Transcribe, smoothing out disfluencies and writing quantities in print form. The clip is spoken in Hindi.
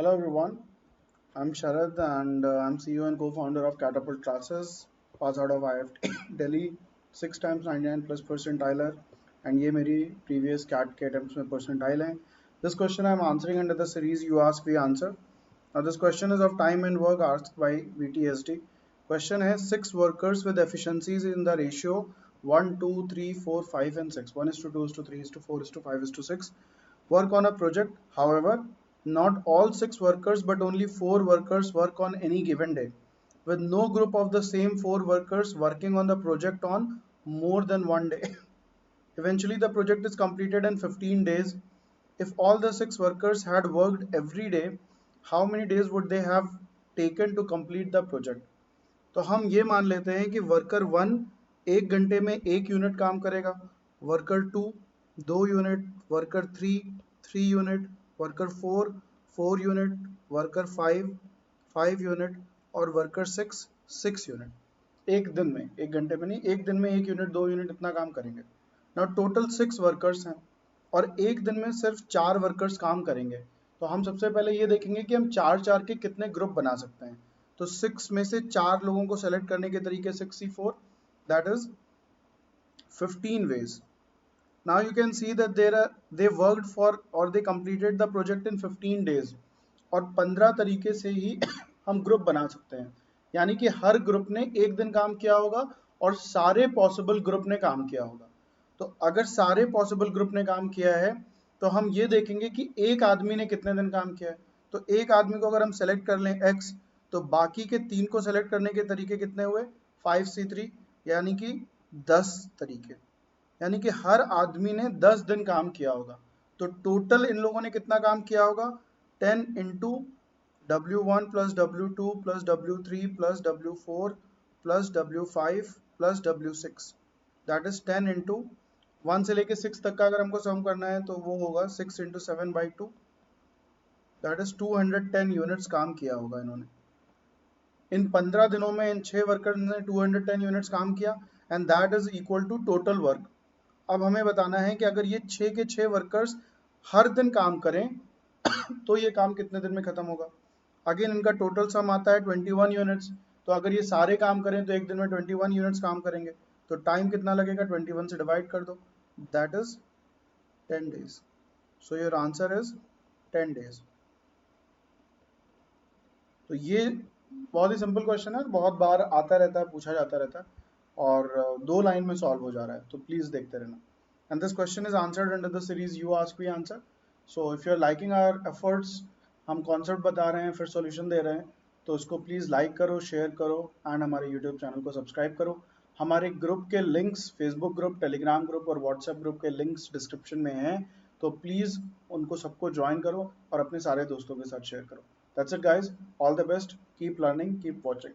Hello everyone, I'm Sharad and I'm CEO and co-founder of CATaPult classes, pass out of IIFT Delhi, 6 times 99 plus percentile and ये मेरी previous CAT attempts में percentile है. This question I'm answering under the series You Ask We Answer. Now this question is of time and work asked by VTSD. Question है 6 workers with efficiencies in the ratio 1, 2, 3, 4, 5 and 6. 1 is to 2 is to 3 is to 4 is to 5 is to 6. Work on a project. However, not all 6 workers but only 4 workers work on any given day, with no group of the same 4 workers working on the project on more than one day. Eventually, the project is completed in 15 days. If all the 6 workers had worked every day, how many days would they have taken to complete the project? तो हम ये मान लेते हैं कि वर्कर 1 1 घंटे में 1 यूनिट काम करेगा, worker 2 2 unit, worker 3 3 unit, worker 4 4 unit, worker 5 5 unit और वर्कर 6 6 यूनिट. एक दिन में, 1 घंटे में नहीं, एक दिन में 1 यूनिट 2 यूनिट इतना काम करेंगे. ना टोटल 6 वर्कर्स हैं और एक दिन में सिर्फ 4 वर्कर्स काम करेंगे. तो हम सबसे पहले ये देखेंगे कि हम 4 के कितने ग्रुप बना सकते हैं. तो 6 में से 4 लोगों को सेलेक्ट करने के तरीके 6C4, that is 15 ways. Now you can see that they worked for or they completed the project in 15 days. और 15 तरीके से ही हम ग्रुप बना सकते हैं, यानी कि हर ग्रुप ने एक दिन काम किया होगा और सारे पॉसिबल ग्रुप ने काम किया होगा. तो अगर सारे पॉसिबल ग्रुप ने काम किया है तो हम ये देखेंगे कि एक आदमी ने कितने दिन काम किया है. तो एक आदमी को अगर हम सेलेक्ट कर लें x, तो बाकी के 3 को सेलेक्ट करने के तरीके कितने हुए 5C3, यानी कि 10 तरीके, यानी कि हर आदमी ने 10 दिन काम किया होगा. तो टोटल इन लोगों ने कितना काम किया होगा 10 into W1 plus W2 plus W3 plus W4 plus W5 plus W6, that is 10 into 1 से लेके 6 तक का अगर हमको सम करना है तो वो होगा 6 इंटू 7/2, दैट इज 210 यूनिट्स काम किया होगा इन्होंने. इन 15 दिनों में इन 6 वर्कर्स ने 210 यूनिट्स काम किया and that is equal to total work. अब हमें बताना है कि अगर ये 6 के 6 वर्कर्स हर दिन काम करें तो ये काम कितने दिन में खत्म होगा. अगेन इनका टोटल सम आता है 21 यूनिट्स. तो अगर ये सारे काम करें तो एक दिन में 21 यूनिट्स काम करेंगे. तो टाइम कितना लगेगा 21 से डिवाइड कर दो, that is 10 days. So your answer is 10 days. तो ये बहुत ही सिंपल क्वेश्चन है, बहुत बार आता रहता है, पूछा जाता रहता है और 2 लाइन में सॉल्व हो जा रहा है. तो प्लीज देखते रहना. And this question is answered under the series you ask we answer. So if you are liking our efforts, हम कॉन्सेप्ट बता रहे हैं फिर सॉल्यूशन दे रहे हैं, तो इसको प्लीज़ लाइक करो, शेयर करो एंड हमारे यूट्यूब चैनल को सब्सक्राइब करो. हमारे ग्रुप के links, Facebook group, Telegram group और व्हाट्सएप ग्रुप के लिंक्स डिस्क्रिप्शन में हैं. तो प्लीज़ उनको सबको ज्वाइन करो और अपने सारे दोस्तों के साथ शेयर करो. That's it guys, all the best, keep learning, keep watching.